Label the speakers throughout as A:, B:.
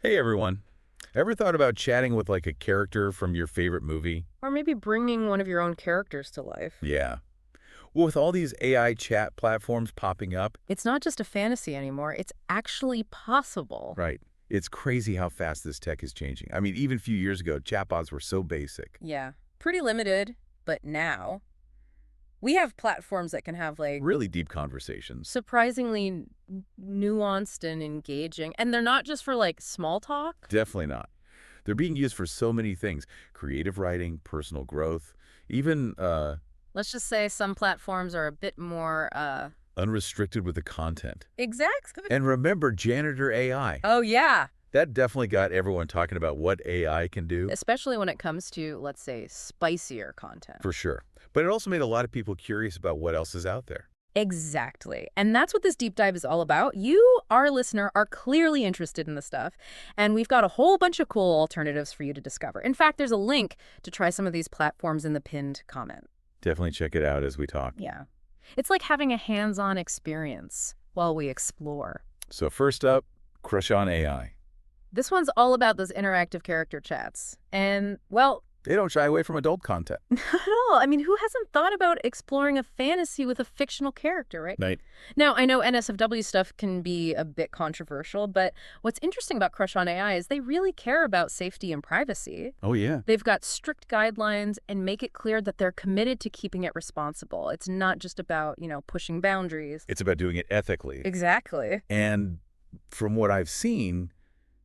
A: Hey everyone. Ever thought about chatting with like a character from your favorite movie?
B: Or maybe bringing one of your own characters to life.
A: Yeah. Well, with all these AI chat platforms popping up,
B: It's not just a fantasy anymore, it's actually possible.
A: right? It's crazy how fast this tech is changing. I mean, even a few years ago, chatbots were so basic.
B: Yeah, pretty limited, but now we have platforms that can have
A: Really deep conversations.
B: surprisingly nuanced and engaging. And they're not just for small talk.
A: Definitely not. They're being used for so many things. Creative writing, personal growth, even
B: Let's just say some platforms are a bit more,
A: unrestricted with the content.
B: exact.
A: And remember Janitor AI.
B: Oh, yeah.
A: That definitely got everyone talking about what AI can do.
B: Especially when it comes to, let's say, spicier content.
A: For sure. But it also made a lot of people curious about what else is out there.
B: Exactly. And that's what this deep dive is all about. You, our listener, are clearly interested in the stuff, and we've got a whole bunch of cool alternatives for you to discover. In fact, there's a link to try some of these platforms in the pinned comment.
A: Definitely check it out as we talk.
B: Yeah. It's like having a hands-on experience while we explore.
A: So first up, CrushOn AI.
B: This one's all about those interactive character chats. And, well,
A: They don't shy away from adult content.
B: not at all. I mean, who hasn't thought about exploring a fantasy with a fictional character, right?
A: Right.
B: Now, I know NSFW stuff can be a bit controversial, but what's interesting about CrushOn AI is they really care about safety and privacy.
A: Oh, yeah.
B: They've got strict guidelines and make it clear that they're committed to keeping it responsible. It's not just about, pushing boundaries.
A: It's about doing it ethically.
B: Exactly.
A: And from what I've seen,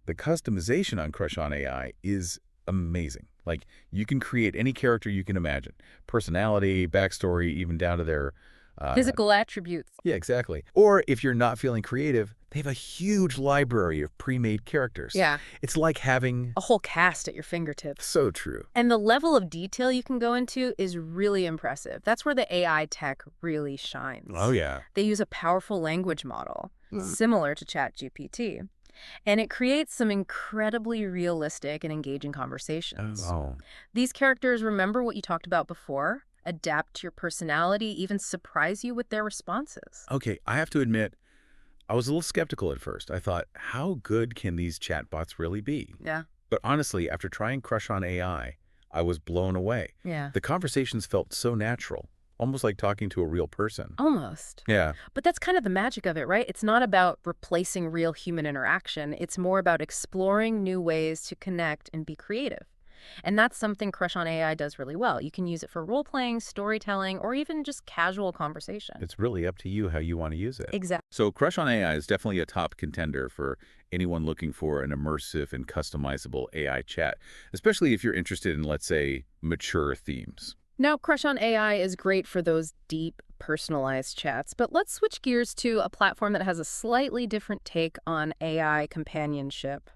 A: the customization on CrushOn AI is amazing. Like, you can create any character you can imagine. Personality, backstory, even down to their...
B: Physical attributes.
A: Yeah, exactly. Or if you're not feeling creative, they have a huge library of pre-made characters.
B: Yeah.
A: It's like having...
B: A whole cast at your fingertips.
A: So true.
B: And the level of detail you can go into is really impressive. That's where the AI tech really shines.
A: Oh, yeah.
B: They use a powerful language model, similar to ChatGPT, and it creates some incredibly realistic and engaging conversations.
A: Oh.
B: These characters remember what you talked about before, adapt to your personality, even surprise you with their responses.
A: Okay, I have to admit, I was a little skeptical at first. I thought, how good can these chatbots really be?
B: Yeah.
A: But honestly, after trying CrushOn AI, I was blown away.
B: Yeah.
A: The conversations felt so natural, almost like talking to a real person.
B: Almost.
A: Yeah,
B: But that's kind of the magic of it, right? It's not about replacing real human interaction. It's more about exploring new ways to connect and be creative. And that's something CrushOn AI does really well. You can use it for role-playing, storytelling, or even just casual conversation.
A: it's really up to you how you want to use it.
B: Exactly.
A: So CrushOn AI is definitely a top contender for anyone looking for an immersive and customizable AI chat, especially if you're interested in, let's say, mature themes.
B: Now, CrushOn AI is great for those deep, personalized chats, but let's switch gears to a platform that has a slightly different take on AI companionship.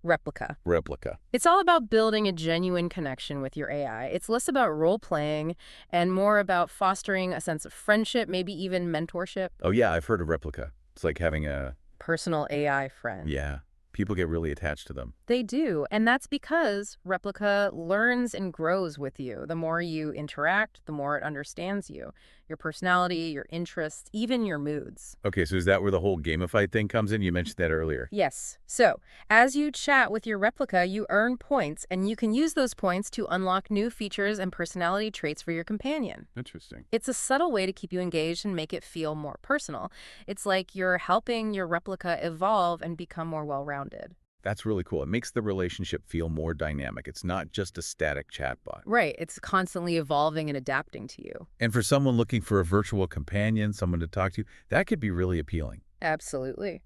B: Replika.
A: Replika.
B: It's all about building a genuine connection with your AI. It's less about role-playing and more about fostering a sense of friendship, maybe even mentorship.
A: Oh, yeah, I've heard of Replika. It's like having a...
B: Personal AI friend.
A: Yeah, people get really attached to them.
B: They do, and that's because Replika learns and grows with you. The more you interact, the more it understands you, your personality, your interests, even your moods.
A: Okay, so is that where the whole gamified thing comes in? You mentioned that earlier.
B: Yes. So, as you chat with your Replika, you earn points, and you can use those points to unlock new features and personality traits for your companion.
A: Interesting.
B: It's a subtle way to keep you engaged and make it feel more personal. It's like you're helping your Replika evolve and become more well-rounded.
A: That's really cool. It makes the relationship feel more dynamic. It's not just a static chatbot.
B: Right. It's constantly evolving and adapting to you.
A: And for someone looking for a virtual companion, someone to talk to, that could be really appealing.
B: Absolutely.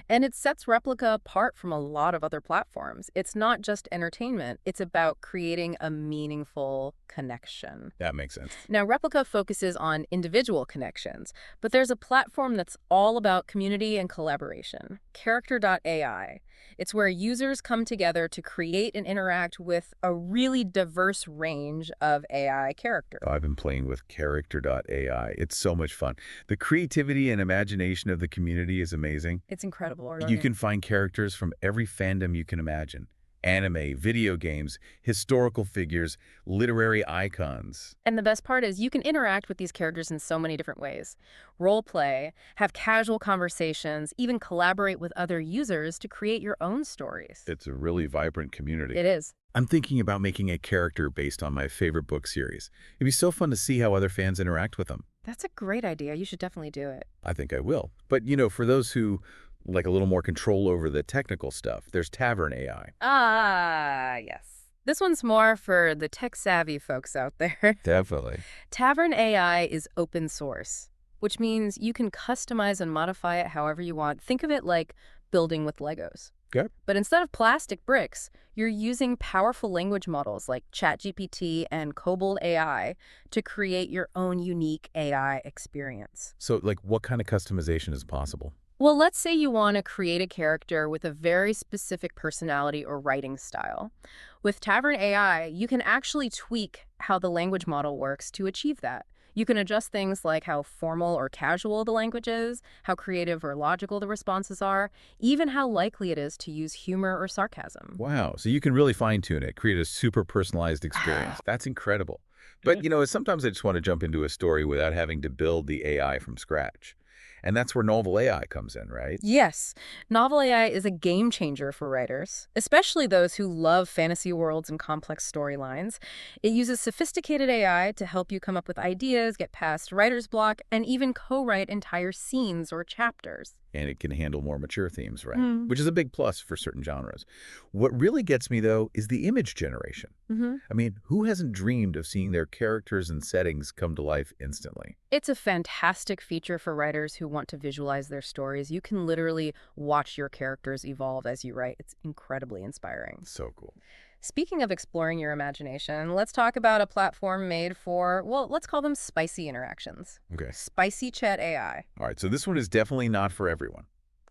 B: And it sets Replika apart from a lot of other platforms. It's not just entertainment. It's about creating a meaningful connection.
A: That makes sense.
B: Now, Replika focuses on individual connections, but there's a platform that's all about community and collaboration, Character.AI. It's where users come together to create and interact with a really diverse range of AI characters.
A: Oh, I've been playing with Character.AI. It's so much fun. The creativity and imagination of the community is amazing.
B: It's incredible.
A: You can find characters from every fandom you can imagine. Anime, video games, historical figures, literary icons.
B: And the best part is you can interact with these characters in so many different ways. Role play, have casual conversations, even collaborate with other users to create your own stories.
A: It's a really vibrant
B: It
A: community.
B: is.
A: I'm thinking about making a character based on my favorite book series. It'd be so fun to see how other fans interact with them.
B: That's a great idea. You should definitely do it.
A: I think I will. But, for those who like a little more control over the technical stuff, there's Tavern AI.
B: Ah, yes. This one's more for the tech-savvy folks out there.
A: Definitely.
B: Tavern AI is open source, which means you can customize and modify it however you want. Think of it like building with Legos.
A: Okay.
B: But instead of plastic bricks, you're using powerful language models like ChatGPT and Cobalt AI to create your own unique AI experience.
A: So, what kind of customization is possible?
B: Well, let's say you want to create a character with a very specific personality or writing style. With Tavern AI, you can actually tweak how the language model works to achieve that. You can adjust things like how formal or casual the language is, how creative or logical the responses are, even how likely it is to use humor or sarcasm.
A: Wow. So you can really fine-tune it, create a super personalized experience. That's incredible. But, sometimes I just want to jump into a story without having to build the AI from scratch. And that's where Novel AI comes in, right?
B: Yes, NovelAI is a game changer for writers, especially those who love fantasy worlds and complex storylines. It uses sophisticated AI to help you come up with ideas, get past writer's block, and even co-write entire scenes or chapters.
A: And it can handle more mature themes, right?
B: Mm.
A: Which is a big plus for certain genres. What really gets me, though, is the image generation.
B: Mm-hmm.
A: I mean, who hasn't dreamed of seeing their characters and settings come to life instantly?
B: It's a fantastic feature for writers who want to visualize their stories. You can literally watch your characters evolve as you write. It's incredibly inspiring.
A: So cool.
B: Speaking of exploring your imagination, let's talk about a platform made for, well, let's call them spicy interactions.
A: Okay.
B: SpicyChat AI.
A: All right, so this one is definitely not for everyone.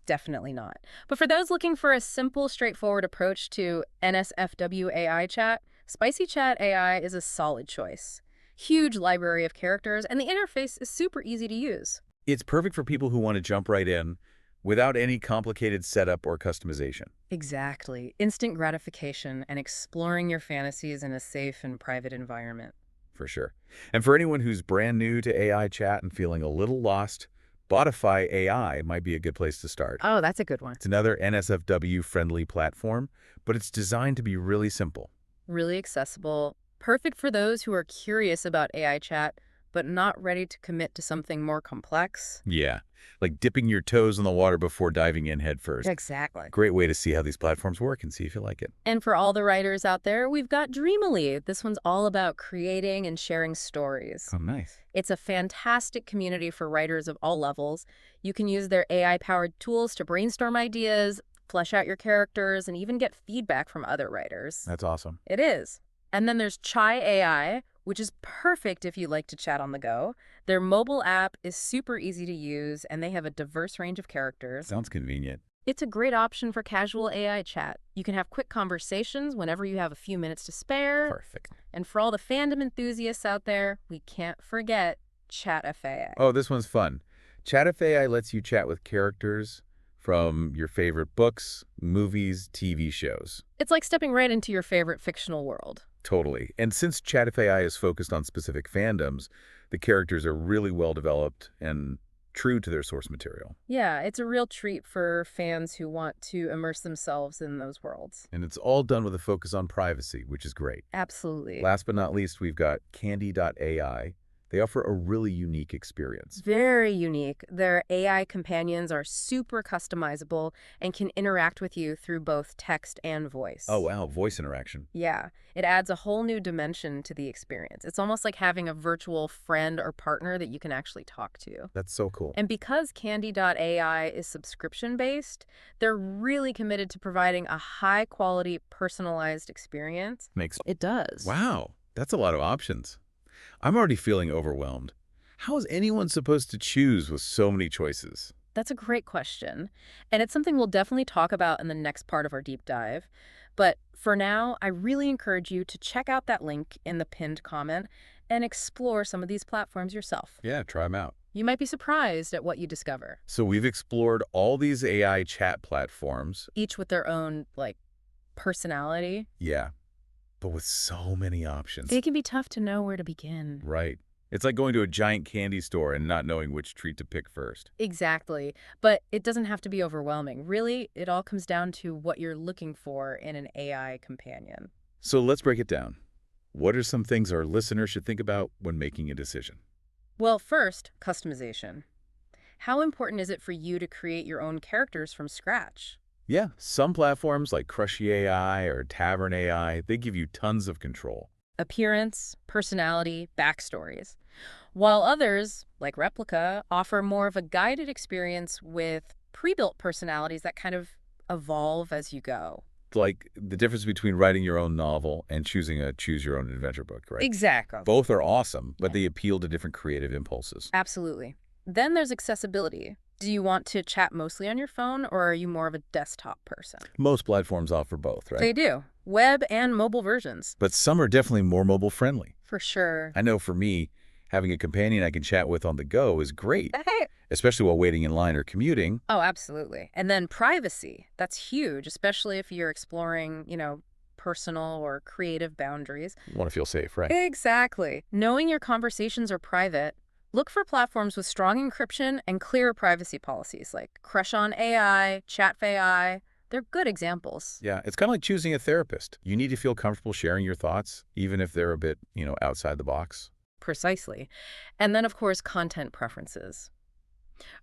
B: Definitely not. But for those looking for a simple, straightforward approach to NSFW AI chat, SpicyChat AI is a solid choice. Huge library of characters, and the interface is super easy to use.
A: It's perfect for people who want to jump right in without any complicated setup or customization.
B: Exactly. Instant gratification and exploring your fantasies in a safe and private environment.
A: For sure. And for anyone who's brand new to AI chat and feeling a little lost, Botify AI might be a good place to start.
B: Oh, that's a good one.
A: It's another NSFW-friendly platform, but it's designed to be really simple.
B: Really accessible, perfect for those who are curious about AI chat, but not ready to commit to something more complex.
A: Yeah, like dipping your toes in the water before diving in head first.
B: Exactly.
A: Great way to see how these platforms work and see if you like it.
B: And for all the writers out there, we've got Dreamily. This one's all about creating and sharing stories.
A: Oh, nice.
B: It's a fantastic community for writers of all levels. You can use their AI-powered tools to brainstorm ideas, flesh out your characters, and even get feedback from other writers.
A: That's awesome.
B: It is. And then there's Chai AI, which is perfect if you like to chat on the go. Their mobile app is super easy to use, and they have a diverse range of characters.
A: Sounds convenient.
B: It's a great option for casual AI chat. You can have quick conversations whenever you have a few minutes to spare.
A: Perfect.
B: And for all the fandom enthusiasts out there, we can't forget ChatFAI.
A: Oh, this one's fun. ChatFAI lets you chat with characters from your favorite books, movies, TV shows.
B: It's like stepping right into your favorite fictional world.
A: Totally. And since ChatFAI is focused on specific fandoms, the characters are really well developed and true to their source material.
B: Yeah, it's a real treat for fans who want to immerse themselves in those worlds.
A: And it's all done with a focus on privacy, which is great.
B: Absolutely.
A: Last but not least, we've got Candy.AI. They offer a really unique experience.
B: Very unique. Their AI companions are super customizable and can interact with you through both text and voice.
A: Oh, wow, voice interaction.
B: Yeah, it adds a whole new dimension to the experience. It's almost like having a virtual friend or partner that you can actually talk to.
A: That's so cool.
B: And because Candy.AI is subscription-based, they're really committed to providing a high-quality, personalized experience. It does.
A: Wow, that's a lot of options. I'm already feeling overwhelmed. How is anyone supposed to choose with so many choices?
B: That's a great question. And it's something we'll definitely talk about in the next part of our deep dive. But for now, I really encourage you to check out that link in the pinned comment and explore some of these platforms yourself.
A: Yeah, try them out.
B: You might be surprised at what you discover.
A: So we've explored all these AI chat platforms.
B: Each with their own, personality.
A: Yeah, but with so many
B: It
A: options.
B: can be tough to know where to begin.
A: Right. It's like going to a giant candy store and not knowing which treat to pick first.
B: Exactly. But it doesn't have to be overwhelming. Really, it all comes down to what you're looking for in an AI companion.
A: So let's break it down. What are some things our listeners should think about when making a decision?
B: Well, first, customization. How important is it for you to create your own characters from scratch?
A: Yeah, some platforms like CrushOn AI or Tavern AI, they give you tons of control.
B: Appearance, personality, backstories. While others, like Replika, offer more of a guided experience with pre-built personalities that kind of evolve as you go.
A: Like the difference between writing your own novel and choosing a choose-your-own-adventure book, right?
B: Exactly.
A: Both are awesome, but
B: Yeah.
A: they appeal to different creative impulses.
B: Absolutely. Then there's accessibility. Do you want to chat mostly on your phone, or are you more of a desktop person?
A: Most platforms offer both, right?
B: They do. Web and mobile versions.
A: But some are definitely more mobile-friendly.
B: For sure.
A: I know for me, having a companion I can chat with on the go is great, especially while waiting in line or commuting.
B: Oh, absolutely. And then privacy. That's huge, especially if you're exploring, personal or creative boundaries.
A: You want to feel safe, right?
B: Exactly. Knowing your conversations are private, look for platforms with strong encryption and clear privacy policies like CrushOn AI, ChatFAI. They're good examples.
A: Yeah, it's kind of like choosing a therapist. You need to feel comfortable sharing your thoughts, even if they're a bit, outside the box.
B: Precisely. And then, of course, content preferences.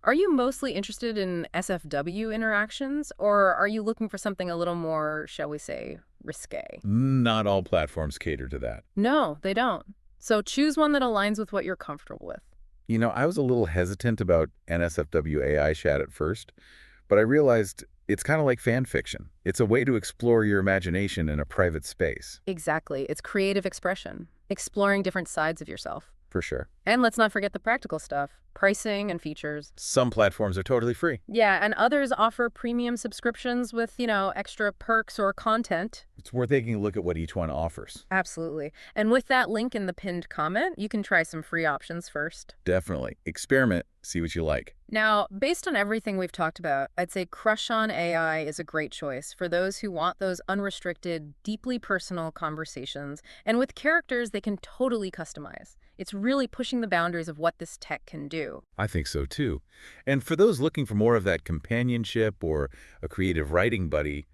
B: Are you mostly interested in SFW interactions, or are you looking for something a little more, shall we say, risque?
A: Not all platforms cater to that.
B: No, they don't. So choose one that aligns with what you're comfortable with.
A: I was a little hesitant about NSFW AI chat at first, but I realized it's kind of like fan fiction. It's a way to explore your imagination in a private space.
B: Exactly. It's creative expression, exploring different sides of yourself.
A: For sure.
B: And let's not forget the practical stuff, pricing and features.
A: Some platforms are totally free.
B: Yeah, and others offer premium subscriptions with, extra perks or content.
A: It's worth taking a look at what each one offers.
B: Absolutely. And with that link in the pinned comment, you can try some free options first.
A: Definitely. Experiment, see what you like.
B: Now, based on everything we've talked about, I'd say CrushOn AI is a great choice for those who want those unrestricted, deeply personal conversations, and with characters they can totally customize. It's really pushing the boundaries of what this tech can do.
A: I think so too. And for those looking for more of that companionship or a creative writing buddy,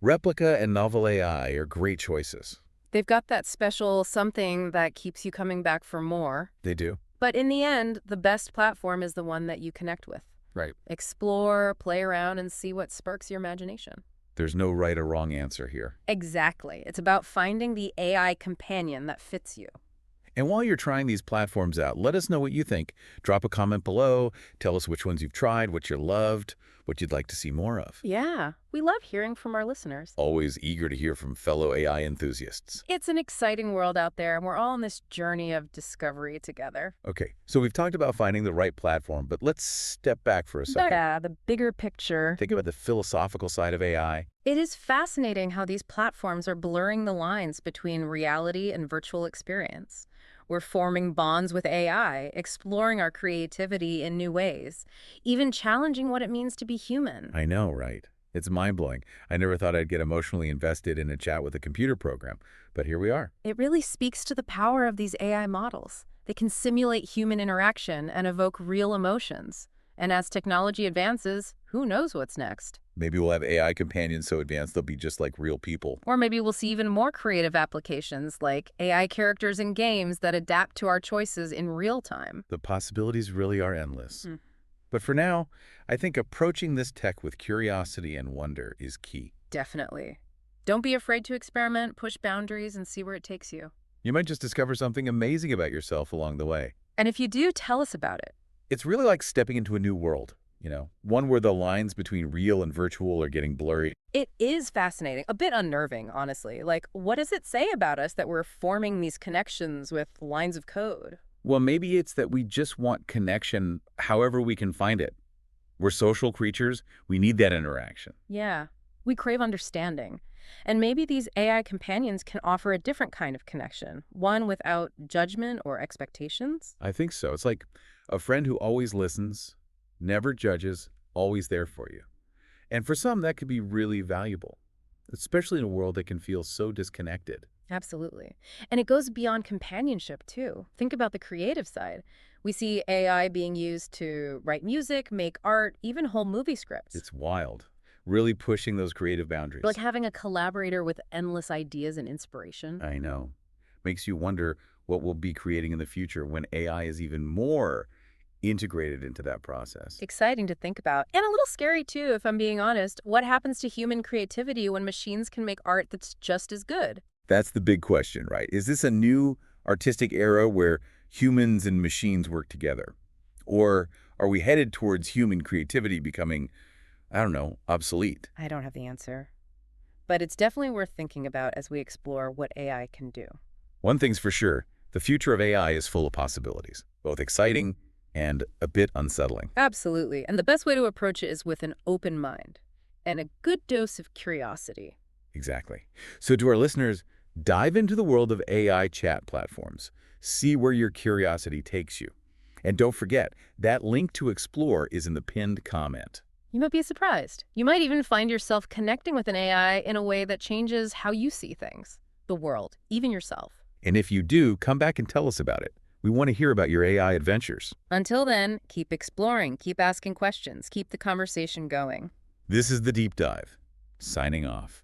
A: Replika and NovelAI are great choices.
B: They've got that special something that keeps you coming back for more.
A: They do.
B: But in the end, the best platform is the one that you connect with.
A: Right.
B: Explore, play around, and see what sparks your imagination.
A: There's no right or wrong answer here.
B: Exactly. It's about finding the AI companion that fits you.
A: And while you're trying these platforms out, let us know what you think. Drop a comment below. Tell us which ones you've tried, what you loved, what you'd like to see more of.
B: Yeah, we love hearing from our listeners.
A: Always eager to hear from fellow AI enthusiasts.
B: It's an exciting world out there, and we're all on this journey of discovery together.
A: Okay, so we've talked about finding the right platform, but let's step back for a second.
B: Yeah, the bigger picture.
A: Think about the philosophical side of AI.
B: It is fascinating how these platforms are blurring the lines between reality and virtual experience. We're forming bonds with AI, exploring our creativity in new ways, even challenging what it means to be human.
A: I know, right? It's mind-blowing. I never thought I'd get emotionally invested in a chat with a computer program, but here we are.
B: It really speaks to the power of these AI models. They can simulate human interaction and evoke real emotions. And as technology advances, who knows what's next?
A: Maybe we'll have AI companions so advanced they'll be just like real people.
B: Or maybe we'll see even more creative applications like AI characters in games that adapt to our choices in real time.
A: The possibilities really are endless.
B: Hmm.
A: But for now, I think approaching this tech with curiosity and wonder is key.
B: Definitely. Don't be afraid to experiment, push boundaries, and see where it takes you.
A: You might just discover something amazing about yourself along the way.
B: And if you do, tell us about it.
A: It's really like stepping into a new world, one where the lines between real and virtual are getting blurry.
B: It is fascinating, a bit unnerving, honestly. Like, what does it say about us that we're forming these connections with lines of code?
A: Well, maybe it's that we just want connection however we can find it. We're social creatures. We need that interaction.
B: Yeah, we crave understanding. And maybe these AI companions can offer a different kind of connection, one without judgment or expectations.
A: I think so. It's like a friend who always listens, never judges, always there for you. And for some, that could be really valuable, especially in a world that can feel so disconnected.
B: Absolutely. And it goes beyond companionship, too. Think about the creative side. We see AI being used to write music, make art, even whole movie scripts.
A: It's wild, really pushing those creative
B: Like
A: boundaries.
B: having a collaborator with endless ideas and inspiration.
A: I know. Makes you wonder what we'll be creating in the future when AI is even more integrated into that process.
B: Exciting to think about. And a little scary, too, if I'm being honest. What happens to human creativity when machines can make art that's just as good?
A: That's the big question, right? Is this a new artistic era where humans and machines work together? Or are we headed towards human creativity becoming, I don't know, obsolete?
B: I don't have the answer. But it's definitely worth thinking about as we explore what AI can do.
A: One thing's for sure, the future of AI is full of possibilities, both exciting and a bit unsettling.
B: Absolutely. And the best way to approach it is with an open mind and a good dose of curiosity.
A: Exactly. So to our listeners, dive into the world of AI chat platforms. See where your curiosity takes you. And don't forget, that link to explore is in the pinned comment.
B: You might be surprised. You might even find yourself connecting with an AI in a way that changes how you see things, the world, even yourself.
A: And if you do, come back and tell us about it. We want to hear about your AI adventures.
B: Until then, keep exploring, keep asking questions, keep the conversation going.
A: This is The Deep Dive, signing off.